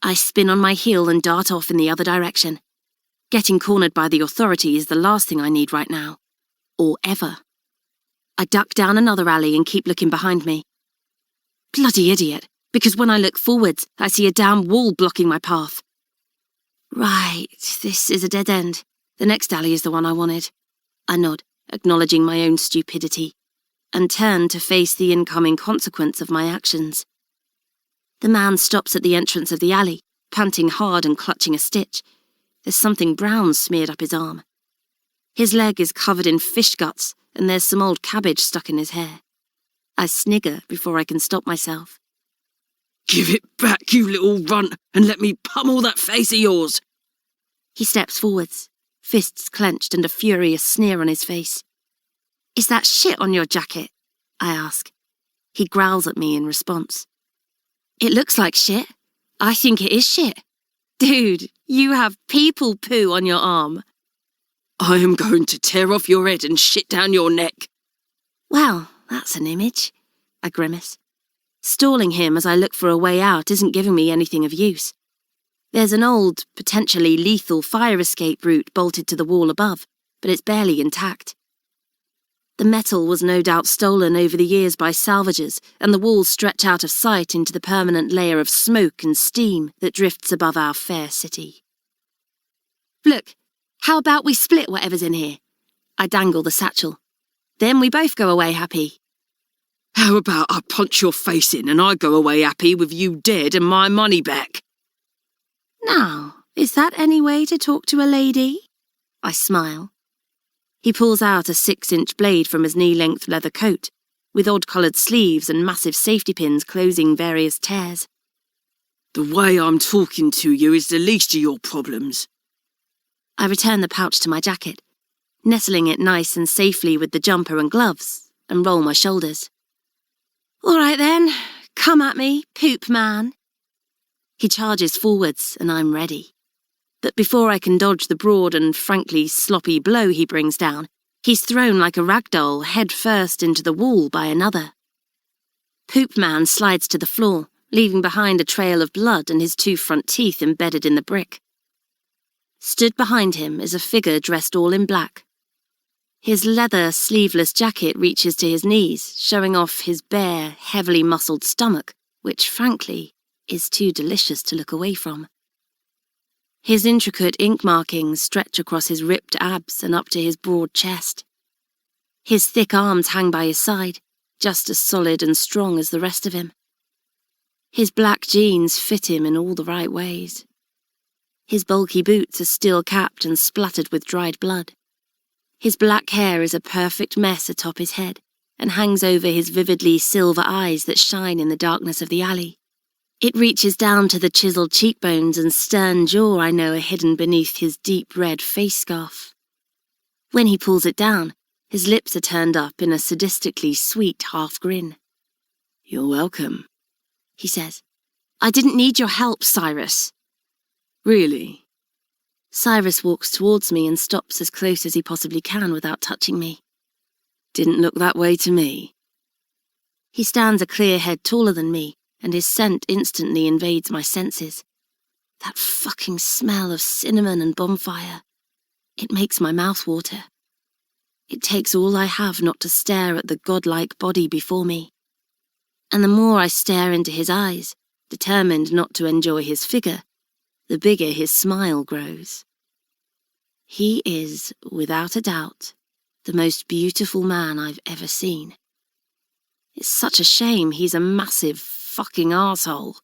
I spin on my heel and dart off in the other direction. Getting cornered by the authority is the last thing I need right now. Or ever. I duck down another alley and keep looking behind me. Bloody idiot, because when I look forwards, I see a damn wall blocking my path. Right, this is a dead end. The next alley is the one I wanted. I nod, acknowledging my own stupidity, and turn to face the incoming consequence of my actions. The man stops at the entrance of the alley, panting hard and clutching a stitch. There's something brown smeared up his arm. His leg is covered in fish guts, and there's some old cabbage stuck in his hair. I snigger before I can stop myself. Give it back, you little runt, and let me pummel that face of yours. He steps forwards, fists clenched and a furious sneer on his face. Is that shit on your jacket? I ask. He growls at me in response. It looks like shit. I think it is shit. Dude, you have people poo on your arm. I am going to tear off your head and shit down your neck. Well, that's an image, I grimace. Stalling him as I look for a way out isn't giving me anything of use. There's an old, potentially lethal fire escape route bolted to the wall above, but it's barely intact. The metal was no doubt stolen over the years by salvagers, and the walls stretch out of sight into the permanent layer of smoke and steam that drifts above our fair city. Look, how about we split whatever's in here? I dangle the satchel. Then we both go away happy. How about I punch your face in and I go away happy with you dead and my money back? Now, is that any way to talk to a lady? I smile. He pulls out a 6-inch blade from his knee-length leather coat, with odd-coloured sleeves and massive safety pins closing various tears. The way I'm talking to you is the least of your problems. I return the pouch to my jacket, nestling it nice and safely with the jumper and gloves, and roll my shoulders. All right then, come at me, poop man. He charges forwards, and I'm ready. But before I can dodge the broad and frankly sloppy blow he brings down, he's thrown like a ragdoll head first into the wall by another. Poop man slides to the floor, leaving behind a trail of blood and his 2 front teeth embedded in the brick. Stood behind him is a figure dressed all in black. His leather, sleeveless jacket reaches to his knees, showing off his bare, heavily muscled stomach, which, frankly, is too delicious to look away from. His intricate ink markings stretch across his ripped abs and up to his broad chest. His thick arms hang by his side, just as solid and strong as the rest of him. His black jeans fit him in all the right ways. His bulky boots are steel capped and splattered with dried blood. His black hair is a perfect mess atop his head and hangs over his vividly silver eyes that shine in the darkness of the alley. It reaches down to the chiseled cheekbones and stern jaw I know are hidden beneath his deep red face scarf. When he pulls it down, his lips are turned up in a sadistically sweet half grin. You're welcome, he says. I didn't need your help, Cyrus. Really? Cyrus walks towards me and stops as close as he possibly can without touching me. Didn't look that way to me. He stands a clear head taller than me, and his scent instantly invades my senses. That fucking smell of cinnamon and bonfire. It makes my mouth water. It takes all I have not to stare at the godlike body before me. And the more I stare into his eyes, determined not to enjoy his figure, the bigger his smile grows. He is, without a doubt, the most beautiful man I've ever seen. It's such a shame he's a massive fucking arsehole.